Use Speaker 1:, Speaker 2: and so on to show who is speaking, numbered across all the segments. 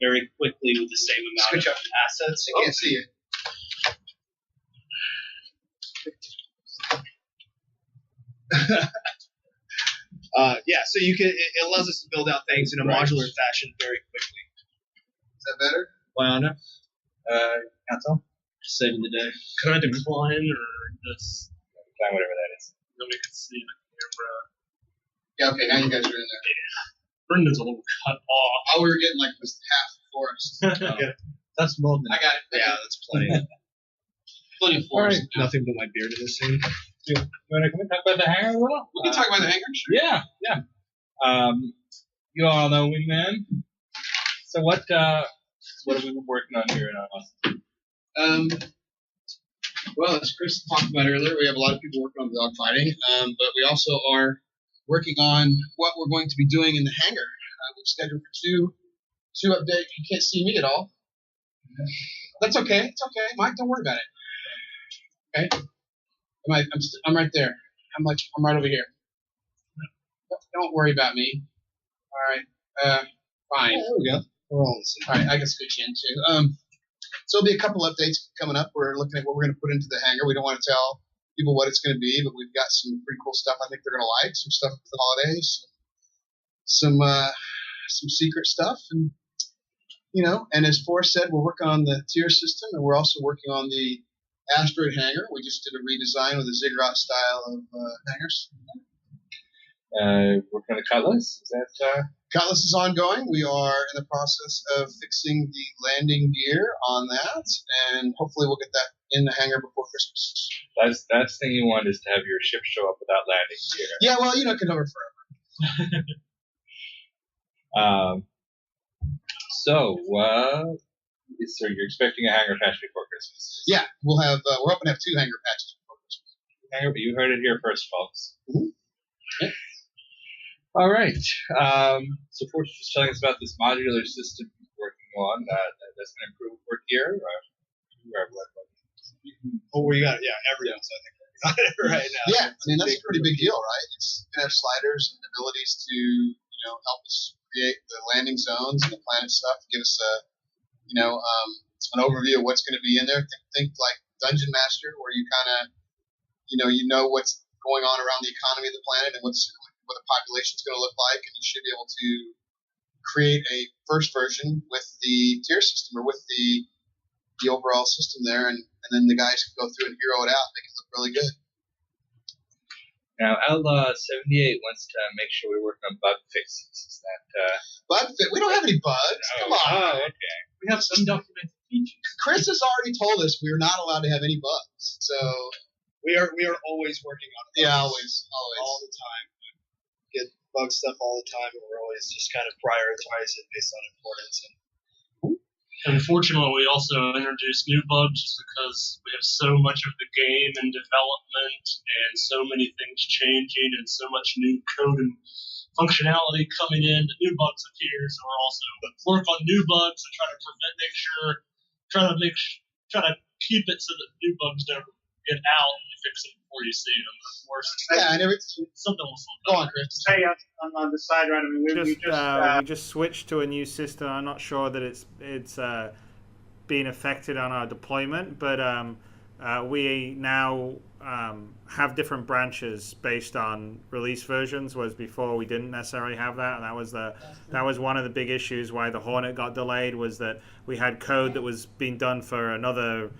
Speaker 1: very quickly with the same amount of assets.
Speaker 2: I can't see it.
Speaker 3: So you can. It allows us to build out things in a modular fashion very quickly.
Speaker 2: Is that better?
Speaker 4: Why Cancel?
Speaker 1: Saving the day.
Speaker 5: Can I decline or just
Speaker 4: Decline whatever that is.
Speaker 5: nobody can see the camera?
Speaker 2: Yeah, okay, now you guys are in there.
Speaker 5: Brendan's a little cut off.
Speaker 2: All we were getting like was half the forest.
Speaker 4: That's more than
Speaker 2: I got it.
Speaker 3: Yeah, that's plenty.
Speaker 1: Plenty of
Speaker 4: All right.
Speaker 1: force.
Speaker 3: Nothing but my beard in this thing.
Speaker 4: You want to come and talk about the hangar a little?
Speaker 2: We can talk about the hangar. Sure.
Speaker 4: Yeah. You all know Wingman. So what have we been working on here in Austin?
Speaker 2: Well, as Chris talked about earlier, we have a lot of people working on dogfighting, but we also are working on what we're going to be doing in the hangar. We've scheduled for two updates. You can't see me at all. That's okay. It's okay, Mike. Don't worry about it. Okay. I'm right there. I'm right over here. Don't worry about me. All right. Fine.
Speaker 3: There we go. We're all in the same.
Speaker 2: All right, I can switch in too. So there'll be a couple updates coming up. We're looking at what we're going to put into the hangar. We don't want to tell people what it's going to be, but we've got some pretty cool stuff I think they're going to like. Some stuff for the holidays, some secret stuff, and And as Forrest said, we're working on the tier system, and we're also working on the asteroid hangar. We just did a redesign with a ziggurat style of hangars.
Speaker 4: Working on the Cutlass? Is that
Speaker 2: Cutlass is ongoing. We are in the process of fixing the landing gear on that, and hopefully we'll get that in the hangar before Christmas.
Speaker 4: that's the thing you want, is to have your ship show up without landing gear.
Speaker 2: Yeah, well, it can hover forever.
Speaker 4: So you're expecting a hangar patch before Christmas?
Speaker 2: Yeah, we'll have. We're hoping to have 2 hangar patches before Christmas.
Speaker 4: Hangar, but you heard it here first, folks.
Speaker 2: Mm-hmm. Yeah.
Speaker 4: All right. So Forrest was telling us about this modular system he's working on that's going to improve work here.
Speaker 3: We got everyone's I think working on it right now.
Speaker 2: Yeah, that's a pretty big deal, right? It's going to have sliders and abilities to help us create the landing zones and the planet stuff. Give us an overview of what's going to be in there. Think like Dungeon Master, where you kind of what's going on around the economy of the planet and what the population is going to look like, and you should be able to create a first version with the tier system or with the overall system there, and then the guys can go through and hero it out, make it look really good.
Speaker 4: Now, Outlaw 78 wants to make sure we're working on bug fixes. Is that
Speaker 2: bug fix? We don't have any bugs. Come on.
Speaker 4: Oh, okay.
Speaker 5: We have undocumented features.
Speaker 2: Chris has already told us we're not allowed to have any bugs. So
Speaker 3: we are always working on it.
Speaker 2: Yeah, always.
Speaker 3: All the time. Get bug stuff all the time, and we're always just kind of prioritize it based on importance.
Speaker 5: Unfortunately, we also introduced new bugs just because we have so much of the game in development and so many things changing and so much new code and functionality coming in. The new bugs appear, so we're also work on new bugs and try to keep it so that new bugs don't get out and fix them before you see them. Of course, something will slow
Speaker 2: down. Go on, Chris.
Speaker 6: Hey, on the side, right? I mean,
Speaker 7: we just switched to a new system. I'm not sure that it's been affected on our deployment, but we now have different branches based on release versions, whereas before we didn't necessarily have that, and that was one of the big issues why the Hornet got delayed, was that we had code that was being done for another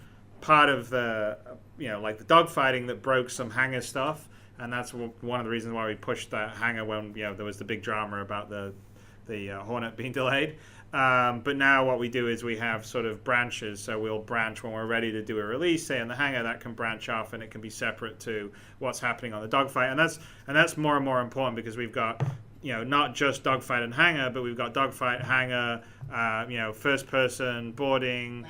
Speaker 7: part of the like the dogfighting that broke some hangar stuff, and that's one of the reasons why we pushed that hangar when there was the big drama about the Hornet being delayed. But now what we do is we have sort of branches, so we'll branch when we're ready to do a release, say in the hangar, that can branch off and it can be separate to what's happening on the dogfight, and that's more and more important because we've got not just dogfight and hangar, but we've got dogfight, hangar, first person, boarding,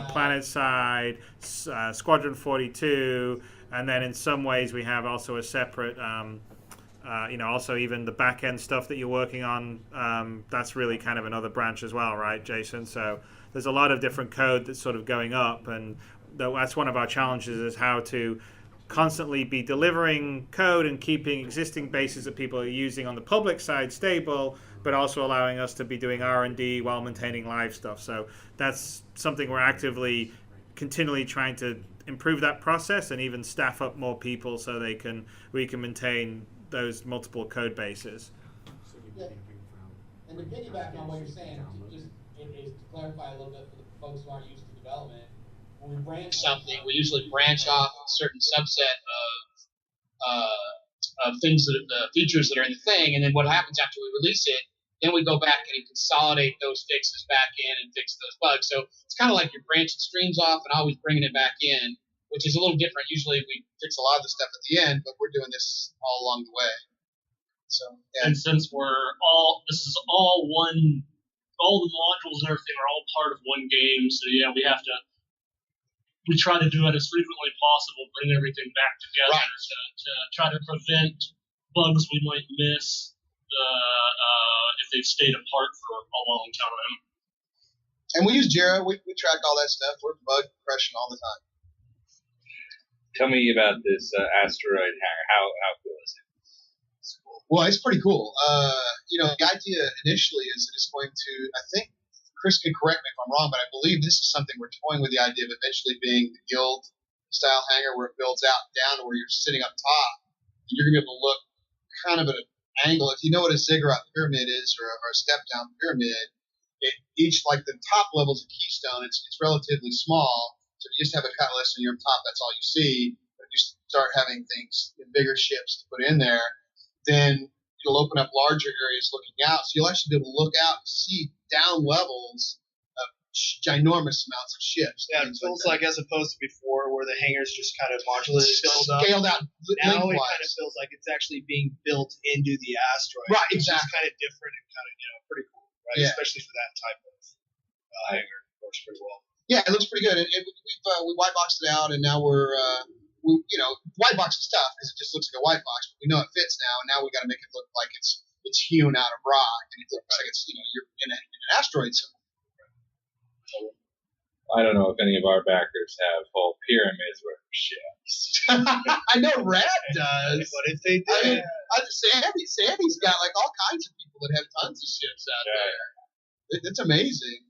Speaker 7: planet side, Squadron 42, and then in some ways we have also a separate, also even the back end stuff that you're working on, that's really kind of another branch as well, right, Jason? So there's a lot of different code that's sort of going up, and that's one of our challenges, is how to constantly be delivering code and keeping existing bases that people are using on the public side stable, but also allowing us to be doing R&D while maintaining live stuff. So that's something we're actively, continually trying to improve that process and even staff up more people so we can maintain those multiple code bases.
Speaker 8: Yeah. And to piggyback on what you're saying, just is to clarify a little bit for the folks who aren't used to development, when we branch something, we usually branch off a certain subset of things that the features that are in the thing, and then what happens after we release it, then we go back and consolidate those fixes back in and fix those bugs. So it's kind of like you're branching streams off and always bringing it back in, which is a little different. Usually we fix a lot of the stuff at the end, but we're doing this all along the way. So, yeah.
Speaker 5: And since this is all one, all the modules and everything are all part of one game, so yeah, we try to do it as frequently as possible, bring everything back together to try to prevent bugs we might miss if they've stayed apart for a long time.
Speaker 2: And we use Jira. We track all that stuff. We're bug compression all the time.
Speaker 4: Tell me about this asteroid hanger. How cool is it?
Speaker 2: It's cool. Well, it's pretty cool. The idea initially is that it's going to, I think, Chris can correct me if I'm wrong, but I believe this is something we're toying with the idea of eventually being the guild-style hanger where it builds out down to where you're sitting up top. And you're going to be able to look kind of at an angle. If you know what a ziggurat pyramid is or a step-down pyramid, each, like the top level is a keystone. It's relatively small. So if you just have a cutlass and you're up top, that's all you see. But if you start having things, bigger ships to put in there, then it'll open up larger areas looking out. So you'll actually be able to look out and see down levels of ginormous amounts of ships.
Speaker 3: Yeah, it feels like as opposed to before where the hangars just kind of modulated,
Speaker 2: scaled out.
Speaker 3: Now it kind of feels like it's actually being built into the asteroid.
Speaker 2: Right, exactly.
Speaker 3: Which is kind of different and kind of, pretty cool, right?
Speaker 2: Yeah.
Speaker 3: Especially for that type of hanger. Works pretty well.
Speaker 2: Yeah, it looks pretty good. And we white boxed it out, and now we're white box is tough because it just looks like a white box, but we know it fits now, and now we got to make it look like it's hewn out of rock, and it looks like it's you're in an asteroid somewhere.
Speaker 4: I don't know if any of our backers have whole pyramids worth of ships.
Speaker 2: I know Rad does.
Speaker 3: What if they did?
Speaker 2: Sandy's got like all kinds of people that have tons of ships out there. It's amazing.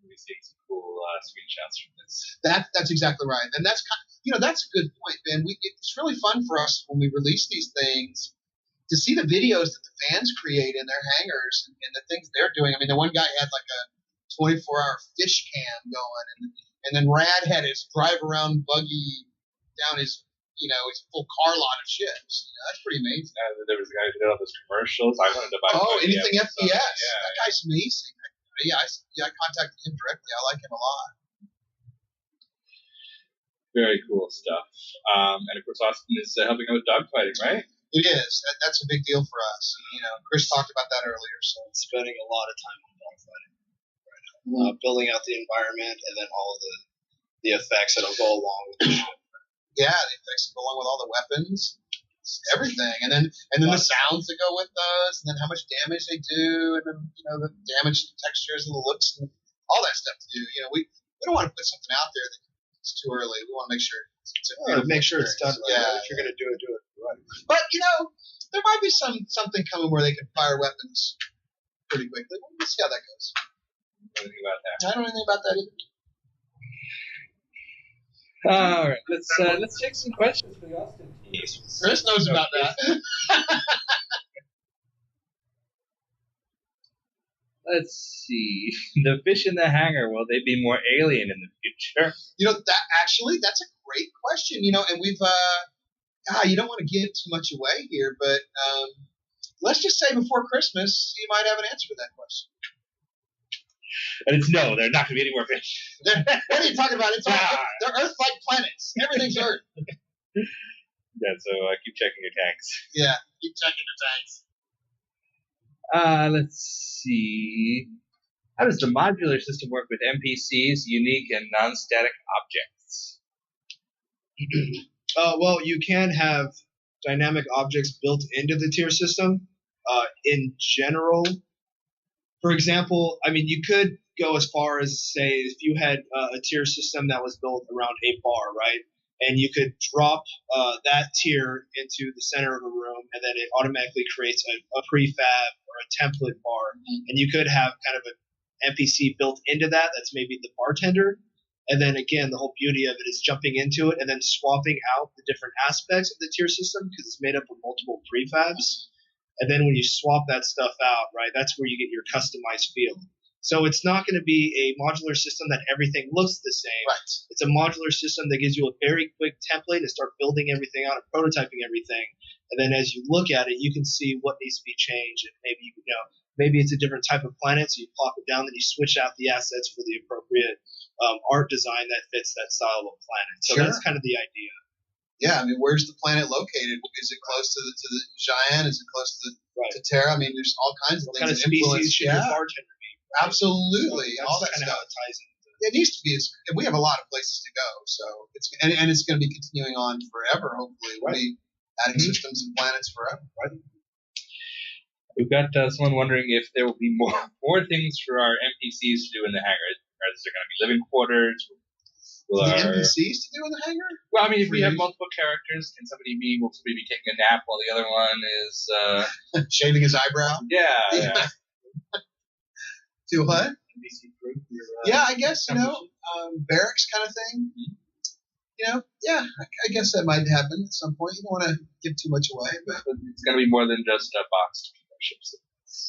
Speaker 4: We see some cool screenshots from this.
Speaker 2: That's exactly right, and that's that's a good point, Ben. It's really fun for us when we release these things to see the videos that the fans create in their hangars and the things they're doing. I mean, the one guy had like a 24-hour fish cam going, and then Rad had his drive around buggy down his full car lot of ships. That's pretty amazing.
Speaker 4: There was a guy who did all those commercials. I wanted to buy.
Speaker 2: Anything FPS.
Speaker 4: Yeah,
Speaker 2: that guy's amazing. I contacted him directly. I like him a lot.
Speaker 4: Very cool stuff. And of course, Austin is helping out with dogfighting, right?
Speaker 2: It is. That's a big deal for us. Chris talked about that earlier. So
Speaker 3: spending a lot of time on dogfighting right now, building out the environment, and then all of the effects that'll go along with the ship.
Speaker 2: Yeah, the effects that go along with all the weapons, everything, and then the sounds that go with those, and then how much damage they do, and then the damage textures and the looks and all that stuff to do. We don't want to put something out there that it's too early. We want to make sure it's done right. Yeah, if you're going to do it right. But there might be something coming where they can fire weapons pretty quickly. We'll see how that goes.
Speaker 4: Anything about that?
Speaker 2: I don't know anything about that either.
Speaker 4: All right, let's take some questions for the Austin team.
Speaker 2: Chris knows about that.
Speaker 4: Let's see. The fish in the hangar, will they be more alien in the future?
Speaker 2: That's a great question. And we've you don't want to give too much away here, but let's just say before Christmas you might have an answer to that question.
Speaker 4: And it's no, they're not going to be any more fish.
Speaker 2: What are you talking about? They're Earth-like planets. Everything's Earth.
Speaker 4: Yeah, so keep checking your tanks.
Speaker 2: Yeah, keep checking your tanks.
Speaker 4: Let's see. How does the modular system work with NPCs, unique and non-static objects?
Speaker 3: Well, you can have dynamic objects built into the tier system. In general, for example, you could go as far as say if you had a tier system that was built around a bar, right? And you could drop that tier into the center of a room, and then it automatically creates a prefab or a template bar, and you could have kind of an NPC built into that. That's maybe the bartender. And then again, the whole beauty of it is jumping into it and then swapping out the different aspects of the tier system because it's made up of multiple prefabs. And then when you swap that stuff out, right, that's where you get your customized feel. So it's not going to be a modular system that everything looks the same.
Speaker 2: Right.
Speaker 3: It's a modular system that gives you a very quick template to start building everything out and prototyping everything. And then as you look at it, you can see what needs to be changed. And maybe, maybe it's a different type of planet, so you plop it down, then you switch out the assets for the appropriate art design that fits that style of planet. So that's kind of the idea.
Speaker 2: Yeah, I mean, where's the planet located? Is it close to the Cheyenne? Is it close to Terra? I mean, there's all kinds of
Speaker 3: what
Speaker 2: things
Speaker 3: kind of
Speaker 2: that influence.
Speaker 3: species should your bartender be?
Speaker 2: Absolutely,
Speaker 3: So
Speaker 2: all that
Speaker 3: kind
Speaker 2: stuff.
Speaker 3: of how it ties into.
Speaker 2: It needs to be. And we have a lot of places to go, so it's going to be continuing on forever. Hopefully, we'll be adding systems and planets forever. Right.
Speaker 4: We've got someone wondering if there will be more things for our NPCs to do in the hangar. Is there going to be living quarters?
Speaker 2: The NPCs to do in the hangar?
Speaker 4: Well, I mean, if we have multiple characters, can somebody be taking a nap while the other one is
Speaker 2: shaving his eyebrow?
Speaker 4: Yeah.
Speaker 2: Do what?
Speaker 3: NPC group.
Speaker 2: I guess barracks kind of thing. I guess that might happen at some point. You don't want to give too much away, but
Speaker 4: it's going to be more than just a box to keep our ships.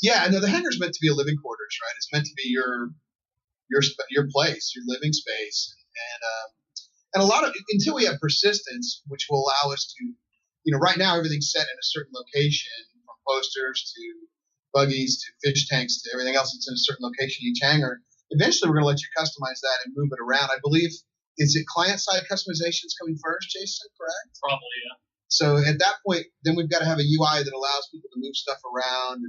Speaker 2: Yeah, no, the hangar's meant to be a living quarters, right? It's meant to be your place, your living space, and a lot of until we have persistence, which will allow us to, right now everything's set in a certain location, from posters to buggies to fish tanks to everything else that's in a certain location each hangar. Eventually, we're going to let you customize that and move it around. I believe, is it client-side customizations coming first, Jason, correct?
Speaker 5: Probably, yeah.
Speaker 2: So at that point, then we've got to have a UI that allows people to move stuff around.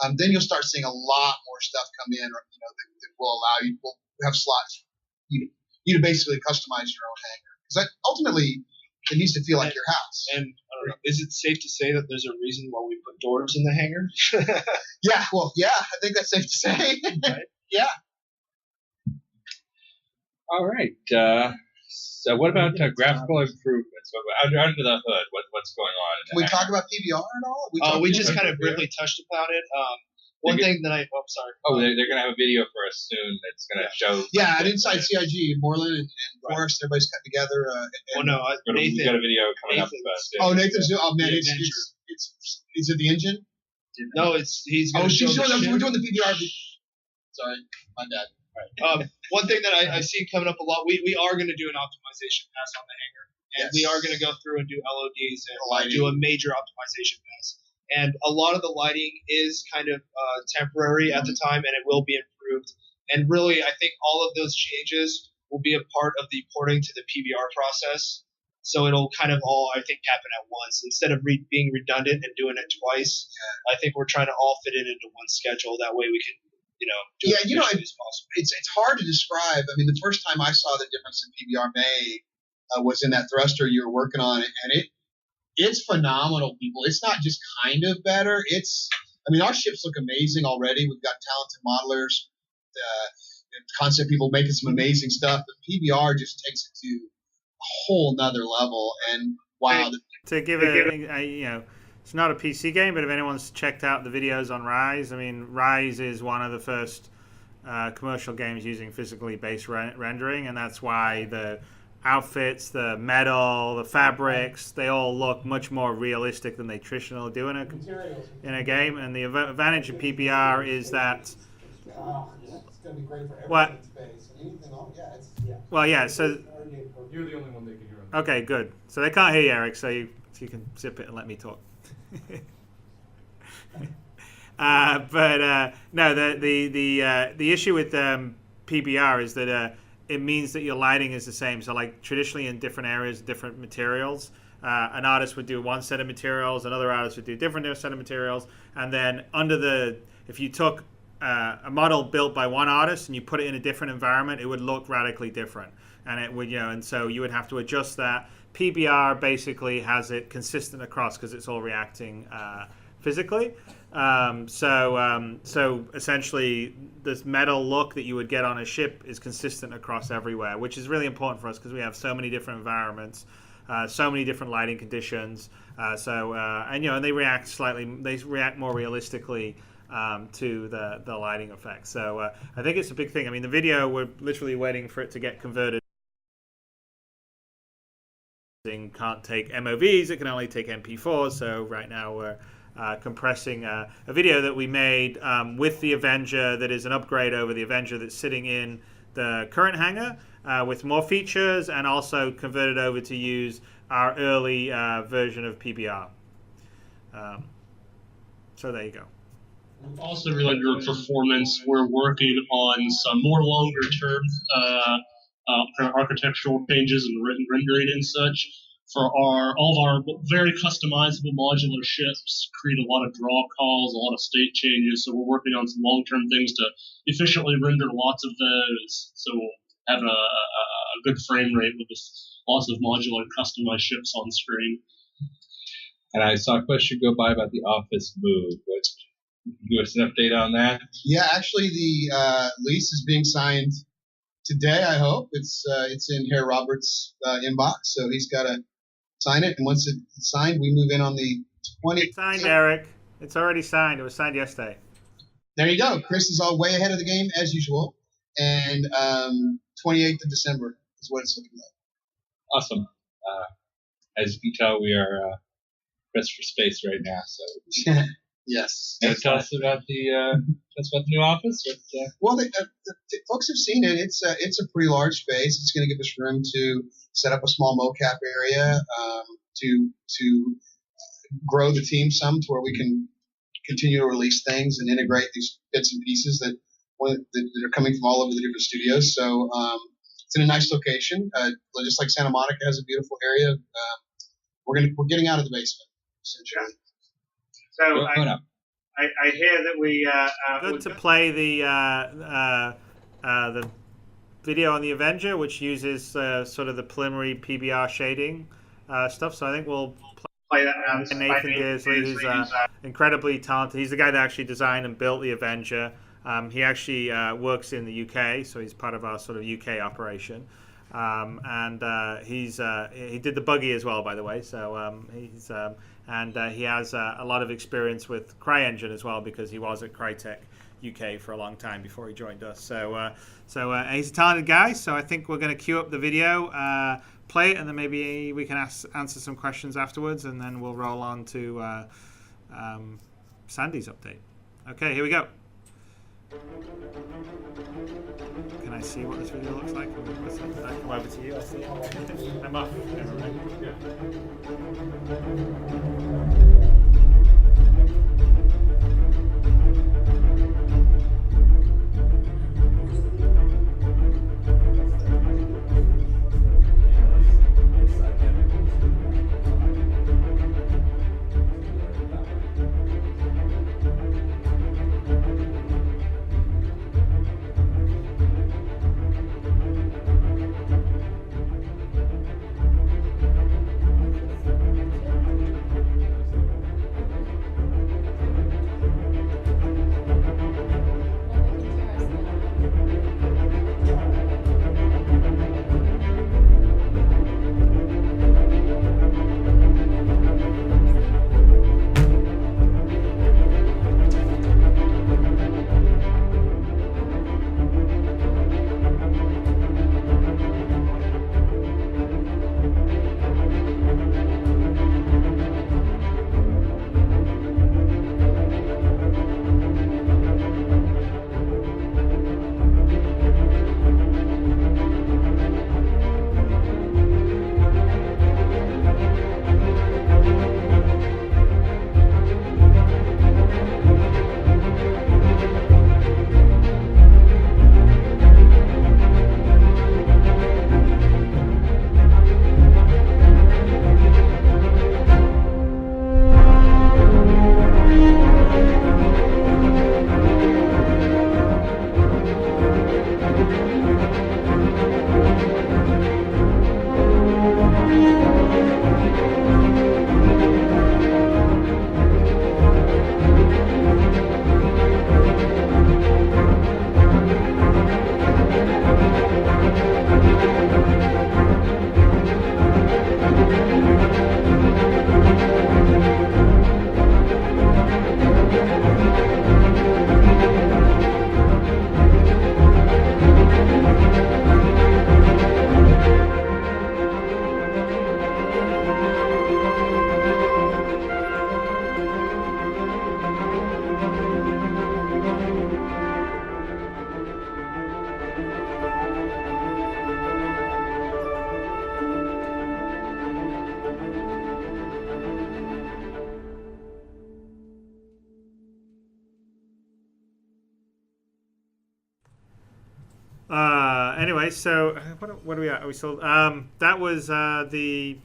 Speaker 2: And then you'll start seeing a lot more stuff come in, that will allow you. We'll have slots you to basically customize your own hangar. Because ultimately, it needs to feel like your house.
Speaker 3: And I don't know, is it safe to say that there's a reason why we put doors in the hangar?
Speaker 2: I think that's safe to say.
Speaker 3: Right?
Speaker 2: Yeah.
Speaker 4: All right. So what about graphical improvements? Under the hood, what's going on?
Speaker 2: Can we talk about PBR at all?
Speaker 3: We just kind of briefly touched upon it. One thing that sorry.
Speaker 4: Oh, they're going to have a video for us soon that's going to show.
Speaker 2: Yeah, at Inside CIG, Moreland and Forrest, everybody's got together.
Speaker 3: Nathan.
Speaker 4: We've got a video coming up.
Speaker 2: Nathan's doing. Oh man, is it the engine?
Speaker 3: No, he's. We're
Speaker 2: doing the PBR. Sorry, my bad.
Speaker 3: Right. One thing that I see coming up a lot, we are going to do an optimization pass on the hangar, and we are going to go through and do LODs and do a major optimization pass. And a lot of the lighting is kind of temporary at the time, and it will be improved. And really, I think all of those changes will be a part of the porting to the PBR process. So it'll kind of all, I think, happen at once. Instead of being redundant and doing it twice, I think we're trying to all fit it into one schedule. That way we can, do it as efficiently as possible.
Speaker 2: It's hard to describe. I mean, the first time I saw the difference in PBR made was in that thruster you were working on, and it's phenomenal, people. It's not just kind of better. Our ships look amazing already. We've got talented modelers, concept people making some amazing stuff. But PBR just takes it to a whole nother level. And wow.
Speaker 7: To give it, it's not a PC game, but if anyone's checked out the videos on Rise, Rise is one of the first commercial games using physically based rendering, and that's why the outfits, the metal, the fabrics, they all look much more realistic than they traditionally do in a game. And the advantage of PBR is that
Speaker 9: it's going to be great for everything in space. Anything else?
Speaker 7: Well, yeah, so
Speaker 9: you're the only one they can hear.
Speaker 7: Okay, good. So they can't hear you, Eric, so you can zip it and let me talk. No, the issue with PBR is that it means that your lighting is the same. So like traditionally in different areas, different materials, an artist would do one set of materials, another artist would do a different set of materials, and then if you took a model built by one artist and you put it in a different environment, it would look radically different, and it would, and so you would have to adjust that. PBR basically has it consistent across because it's all reacting physically. So essentially, this metal look that you would get on a ship is consistent across everywhere, which is really important for us because we have so many different environments, so many different lighting conditions. And they react more realistically to the lighting effect. So I think it's a big thing. I mean, the video, we're literally waiting for it to get converted. Can't take MOVs, it can only take MP4s. So right now we're compressing a video that we made with the Avenger that is an upgrade over the Avenger that's sitting in the current hangar with more features, and also converted over to use our early version of PBR. So there you go.
Speaker 5: Also related to performance, we're working on some more longer-term kind of architectural changes and rendering and such for all of our very customizable modular ships. Create a lot of draw calls, a lot of state changes. So we're working on some long-term things to efficiently render lots of those. So we'll have a good frame rate with lots of modular customized ships on screen.
Speaker 4: And I saw a question go by about the office move. Give us an update on that.
Speaker 2: Yeah, actually, the lease is being signed today. I hope it's in Herr Roberts' inbox, so he's got to sign it. And once it's signed, we move in on the 20th.
Speaker 7: It's signed, Eric. It's already signed. It was signed yesterday.
Speaker 2: There you go. Chris is all way ahead of the game as usual. And 28th of December is what it's looking like.
Speaker 4: Awesome. As you can tell, we are pressed for space right now. So.
Speaker 2: Yes.
Speaker 4: Can you tell us about the new office?
Speaker 2: Well, the folks have seen it. It's a pretty large space. It's going to give us room to set up a small mocap area, to grow the team some, to where we can continue to release things and integrate these bits and pieces that are coming from all over the different studios. So it's in a nice location, just like Santa Monica has a beautiful area. We're getting out of the basement essentially.
Speaker 6: So I hear that we
Speaker 7: good to play the video on the Avenger, which uses sort of the preliminary PBR shading stuff. So I think we'll
Speaker 6: play that now.
Speaker 7: Nathan Gearsley, who's incredibly talented. He's the guy that actually designed and built the Avenger. He actually works in the UK, so he's part of our sort of UK operation. He did the buggy as well, by the way. So he has a lot of experience with CryEngine as well, because he was at Crytek UK for a long time before he joined us. So he's a talented guy. So I think we're going to queue up the video, play it, and then maybe we can answer some questions afterwards, and then we'll roll on to Sandy's update. Okay, here we go. Can I see what this video looks like? I come over to you. I see it. I'm off. Never mind. Anyway, so what are we at? Are we still? That was the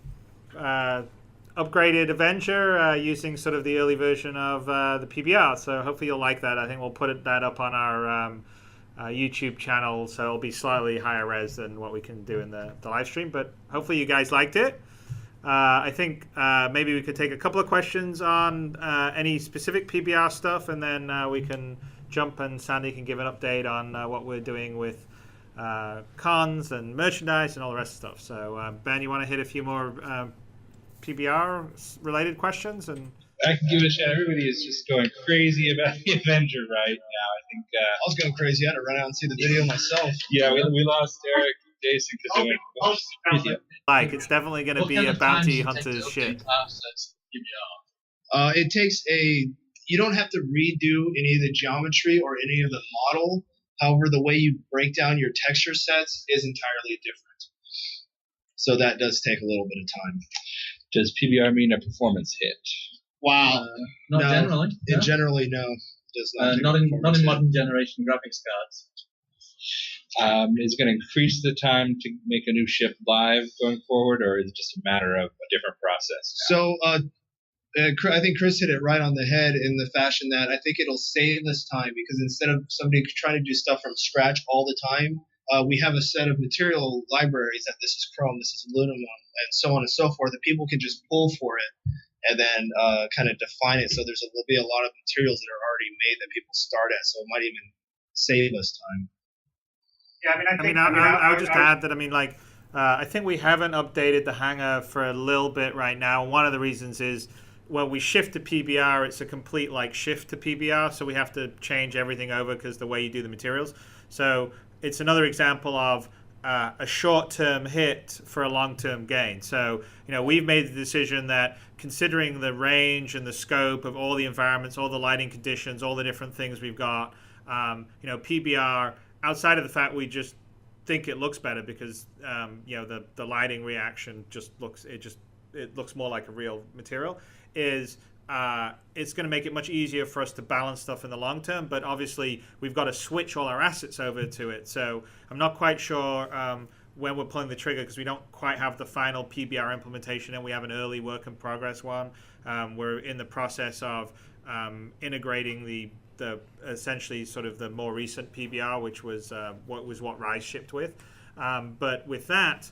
Speaker 7: upgraded Avenger using sort of the early version of the PBR. So hopefully you'll like that. I think we'll put that up on our YouTube channel, so it'll be slightly higher res than what we can do in the live stream. But hopefully you guys liked it. I think maybe we could take a couple of questions on any specific PBR stuff, and then we can jump and Sandy can give an update on what we're doing with cons and merchandise and all the rest of stuff. So Ben, you want to hit a few more PBR related questions? And
Speaker 4: I can give it a shot. Everybody is just going crazy about the Avenger right now. I think
Speaker 3: I was going crazy. I had to run out and see the video myself.
Speaker 4: Yeah, we lost Eric and Jason because they went.
Speaker 7: Like, it's definitely going to be a bounty hunter's shit.
Speaker 3: It takes you don't have to redo any of the geometry or any of the model. However, the way you break down your texture sets is entirely different. So that does take a little bit of time.
Speaker 4: Does PBR mean a performance hit?
Speaker 3: Wow.
Speaker 10: Not generally.
Speaker 3: Generally, no. Does not
Speaker 10: not in modern generation graphics cards.
Speaker 4: Is it going to increase the time to make a new ship live going forward, or is it just a matter of a different process now?
Speaker 3: So I think Chris hit it right on the head in the fashion that I think it'll save us time, because instead of somebody trying to do stuff from scratch all the time, we have a set of material libraries that this is chrome, this is aluminum, and so on and so forth, that people can just pull for it and then kind of define it. So there'll be a lot of materials that are already made that people start at, so it might even save us time.
Speaker 6: Yeah,
Speaker 7: I would just add that, I think we haven't updated the hangar for a little bit right now. One of the reasons is when we shift to PBR, it's a complete shift to PBR, so we have to change everything over because the way you do the materials. So it's another example of a short-term hit for a long-term gain. So, we've made the decision that considering the range and the scope of all the environments, all the lighting conditions, all the different things we've got, PBR, outside of the fact we just think it looks better because, the lighting reaction it looks more like a real material, is it's going to make it much easier for us to balance stuff in the long term. But obviously, we've got to switch all our assets over to it. So I'm not quite sure when we're pulling the trigger, because we don't quite have the final PBR implementation, and we have an early work in progress one. We're in the process of integrating the essentially sort of the more recent PBR, which was what Rise shipped with. But with that,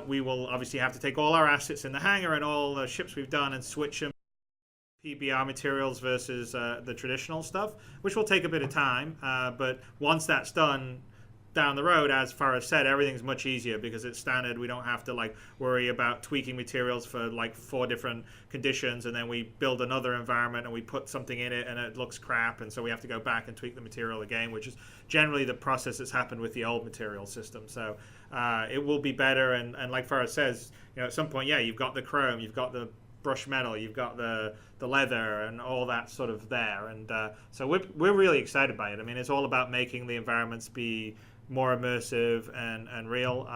Speaker 7: we will obviously have to take all our assets in the hangar and all the ships we've done and switch them to PBR materials versus the traditional stuff, which will take a bit of time. But once that's done, down the road, as Farah said, everything's much easier because it's standard. We don't have to worry about tweaking materials for 4 different conditions, and then we build another environment and we put something in it and it looks crap, and so we have to go back and tweak the material again, which is generally the process that's happened with the old material system. So it will be better, and like Farah says, at some point, you've got the chrome, you've got the brushed metal, you've got the leather and all that sort of there, and so we're really excited by it. It's all about making the environments be more immersive and real.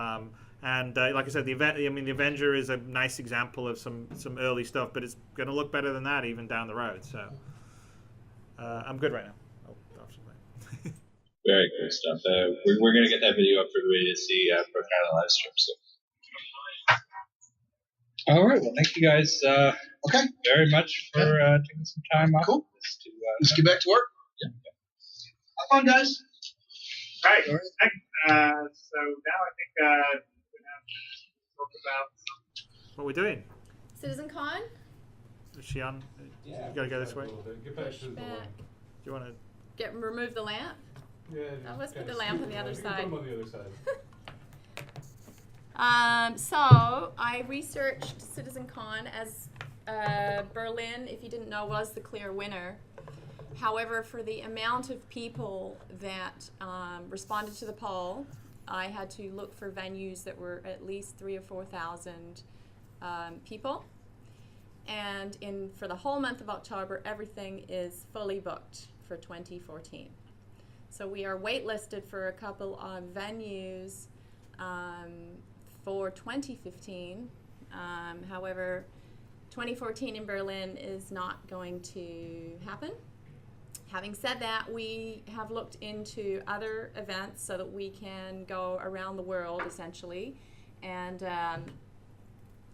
Speaker 7: Like I said, the Avenger is a nice example of some early stuff, but it's going to look better than that even down the road. So I'm good right now.
Speaker 4: Very good stuff. We're going to get that video up for everybody to see for kind of the live stream. So. All right. Well, thank you guys very much for taking some time off.
Speaker 2: Cool. Let's get back to work.
Speaker 4: Yeah.
Speaker 2: Have fun, guys.
Speaker 6: Right. So now I think we're going to talk about
Speaker 7: what we're doing.
Speaker 11: Citizen Con?
Speaker 7: Is she on?
Speaker 9: Yeah.
Speaker 7: You got to go this way.
Speaker 9: Get back to the
Speaker 11: Back.
Speaker 7: Do you want to
Speaker 11: Remove the lamp?
Speaker 9: Yeah.
Speaker 11: Let's put the lamp on the other side.
Speaker 9: Put them on the other side.
Speaker 11: So I researched Citizen Con, as Berlin, if you didn't know, was the clear winner. However, for the amount of people that responded to the poll, I had to look for venues that were at least 3,000 or 4,000 people. And for the whole month of October, everything is fully booked for 2014. So we are waitlisted for a couple of venues for 2015. However, 2014 in Berlin is not going to happen. Having said that, we have looked into other events so that we can go around the world essentially, and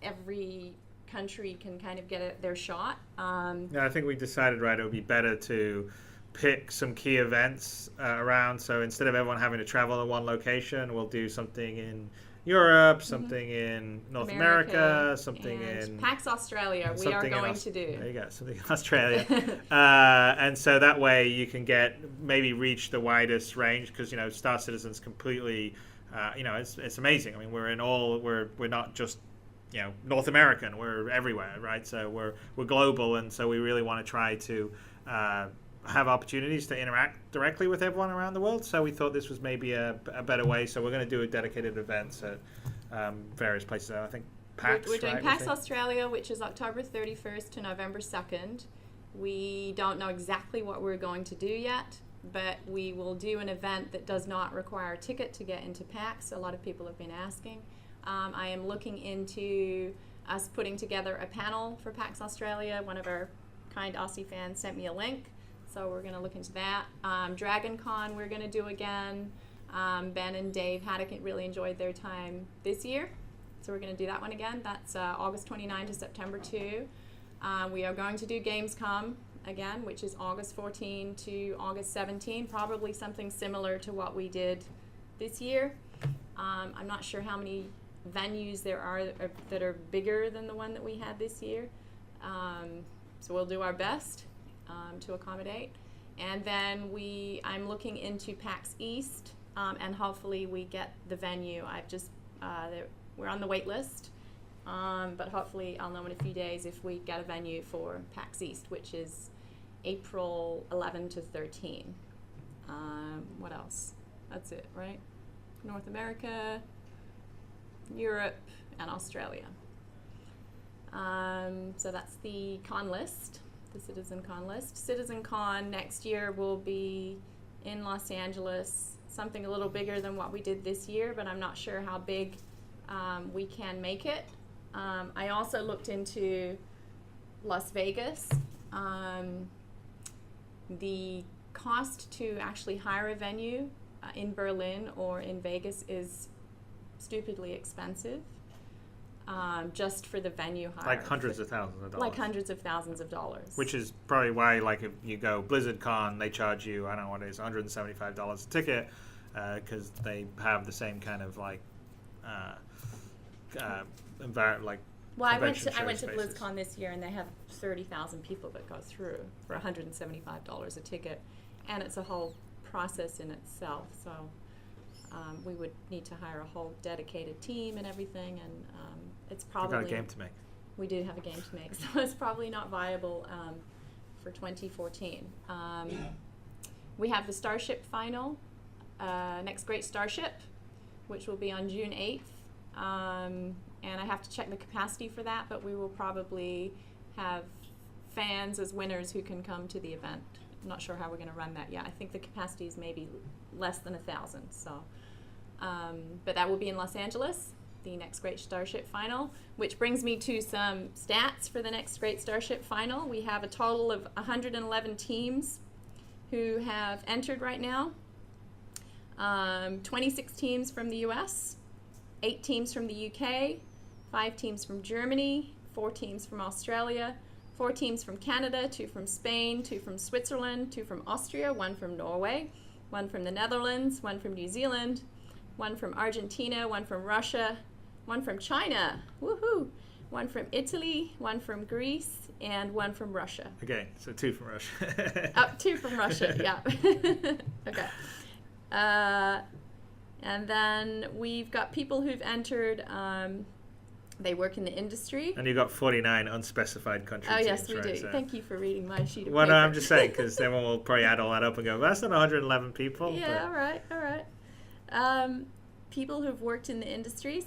Speaker 11: every country can kind of get their shot.
Speaker 7: Yeah, I think we decided, right, it would be better to pick some key events around. So instead of everyone having to travel to one location, we'll do something in Europe, something in North America, something in
Speaker 11: PAX Australia. We are going to do.
Speaker 7: There you go, something in Australia, and so that way you can maybe reach the widest range, because Star Citizen's completely, it's amazing. I mean, we're not just North American, we're everywhere, right? So we're global, and so we really want to try to have opportunities to interact directly with everyone around the world. So we thought this was maybe a better way. So we're going to do a dedicated events at various places. I think PAX.
Speaker 11: We're doing PAX Australia, which is October 31st to November 2nd. We don't know exactly what we're going to do yet, but we will do an event that does not require a ticket to get into PAX. A lot of people have been asking. I am looking into us putting together a panel for PAX Australia. One of our kind Aussie fans sent me a link, so we're going to look into that. Dragon Con we're going to do again. Ben and Dave Haddock really enjoyed their time this year, so we're going to do that one again. That's August 29 to September 2. We are going to do Gamescom again, which is August 14 to August 17, probably something similar to what we did this year. I'm not sure how many venues there are that are bigger than the one that we had this year, so we'll do our best to accommodate. And then I'm looking into PAX East, and hopefully we get the venue. We're on the wait list, but hopefully I'll know in a few days if we get a venue for PAX East, which is April 11 to 13. What else? That's it, right? North America, Europe, and Australia. So that's the con list, the Citizen Con list. Citizen Con next year will be in Los Angeles, something a little bigger than what we did this year, but I'm not sure how big we can make it. I also looked into Las Vegas. The cost to actually hire a venue in Berlin or in Vegas is stupidly expensive, just for the venue hire.
Speaker 7: Like hundreds of thousands of dollars.
Speaker 11: Like hundreds of thousands of dollars.
Speaker 7: Which is probably why, like, if you go BlizzardCon, they charge you, I don't know what it is, $175 a ticket, because they have the same kind of environment,
Speaker 11: Well, I went to BlizzCon this year, and they have 30,000 people that go through for $175 a ticket, and it's a whole process in itself. So we would need to hire a whole dedicated team and everything, and it's probably.
Speaker 7: We've got a game to make.
Speaker 11: We do have a game to make, so it's probably not viable for 2014. We have the Starship final, Next Great Starship, which will be on June 8th. And I have to check the capacity for that, but we will probably have fans as winners who can come to the event. I'm not sure how we're going to run that yet. I think the capacity is maybe less than 1,000. So, but that will be in Los Angeles, the Next Great Starship final, which brings me to some stats for the Next Great Starship final. We have a total of 111 teams who have entered right now. 26 teams from the US, 8 teams from the UK, 5 teams from Germany, 4 teams from Australia, 4 teams from Canada, 2 from Spain, 2 from Switzerland, 2 from Austria, 1 from Norway, 1 from the Netherlands, 1 from New Zealand, 1 from Argentina, 1 from Russia, 1 from China, woohoo, 1 from Italy, 1 from Greece, and 1 from Russia.
Speaker 7: Okay, so 2 from Russia.
Speaker 11: Oh, 2 from Russia, yeah. Okay. And then we've got people who've entered, they work in the industry.
Speaker 7: And you've got 49 unspecified country teams.
Speaker 11: Oh, yes, we
Speaker 7: right?
Speaker 11: do.
Speaker 7: So.
Speaker 11: Thank you for reading my sheet of
Speaker 7: well,
Speaker 11: paper.
Speaker 7: no, I'm just saying, because everyone will probably add all that up and go, well, that's not 111 people.
Speaker 11: Yeah,
Speaker 7: but.
Speaker 11: all right. People who've worked in the industry.